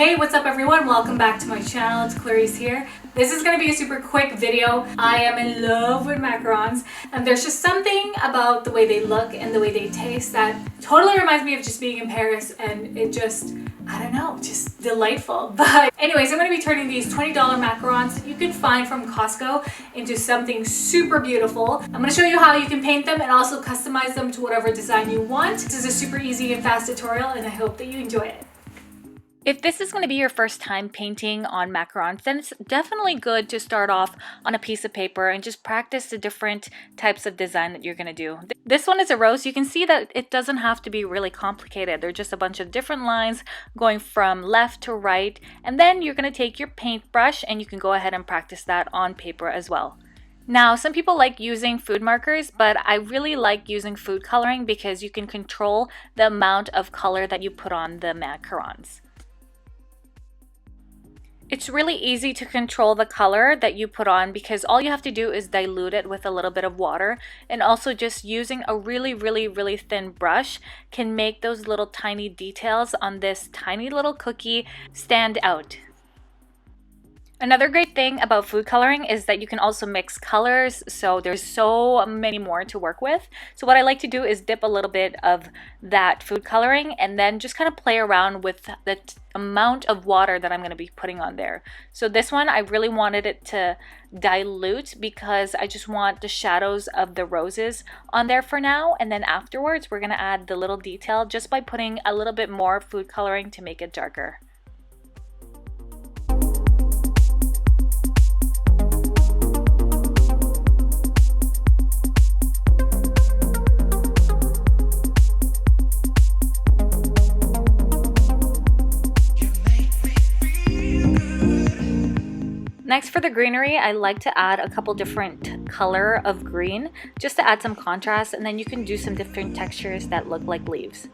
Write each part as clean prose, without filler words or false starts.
Hey, what's up everyone? Welcome back to my channel. It's Clarizz here. This is going to be a super quick video. I am in love with macarons, and there's just something about the way they look and the way they taste that totally reminds me of just being in Paris, and it just, I don't know, just delightful. But anyways, I'm going to be turning these $20 macarons that you can find from Costco into something super beautiful. I'm going to show you how you can paint them and also customize them to whatever design you want. This is a super easy and fast tutorial, and I hope that you enjoy it. If this is going to be your first time painting on macarons, then it's definitely good to start off on a piece of paper and just practice the different types of design that you're going to do. This one is a rose. You can see that it doesn't have to be really complicated. They're just a bunch of different lines going from left to right, and then you're going to take your paintbrush and you can go ahead and practice that on paper as well. Now, some people like using food markers, but I really like using food coloring because you can control the amount of color that you put on the macarons. It's really easy to control the color that you put on because all you have to do is dilute it with a little bit of water, and also just using a really thin brush can make those little tiny details on this tiny little cookie stand out. Another great thing about food coloring is that you can also mix colors, so there's so many more to work with. So what I like to do is dip a little bit of that food coloring and then just kind of play around with the amount of water that I'm going to be putting on there. So this one, I really wanted it to dilute because I just want the shadows of the roses on there for now, and then afterwards we're going to add the little detail just by putting a little bit more food coloring to make it darker. Next, for the greenery, I like to add a couple different color of green just to add some contrast, and then you can do some different textures that look like leaves.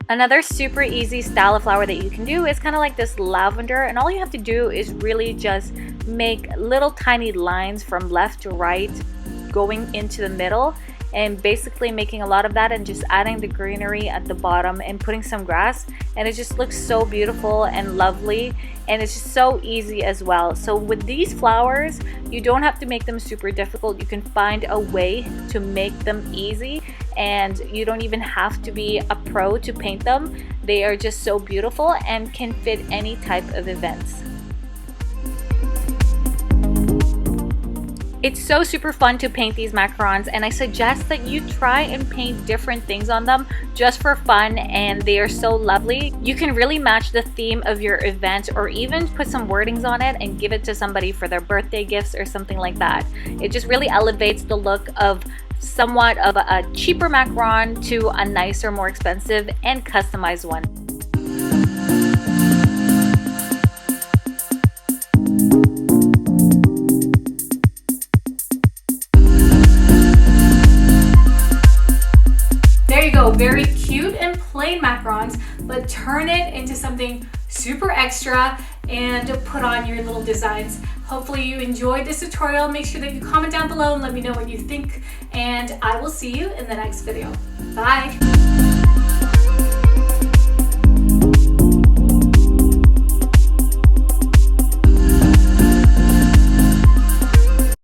Another super easy style of flower that you can do is kind of like this lavender, and all you have to do is really just make little tiny lines from left to right going into the middle, and basically making a lot of that and just adding the greenery at the bottom and putting some grass, and it just looks so beautiful and lovely, and it's just so easy as well. So with these flowers, you don't have to make them super difficult. You can find a way to make them easy, and you don't even have to be a pro to paint them. They are just so beautiful and can fit any type of events. It's so super fun to paint these macarons, and I suggest that you try and paint different things on them just for fun, and they are so lovely. You can really match the theme of your event, or even put some wordings on it and give it to somebody for their birthday gifts or something like that. It just really elevates the look of somewhat of a cheaper macaron to a nicer, more expensive and customized one. Very cute and plain macarons, but turn it into something super extra and put on your little designs. Hopefully you enjoyed this tutorial. Make sure that you comment down below and let me know what you think, and I will see you in the next video. Bye!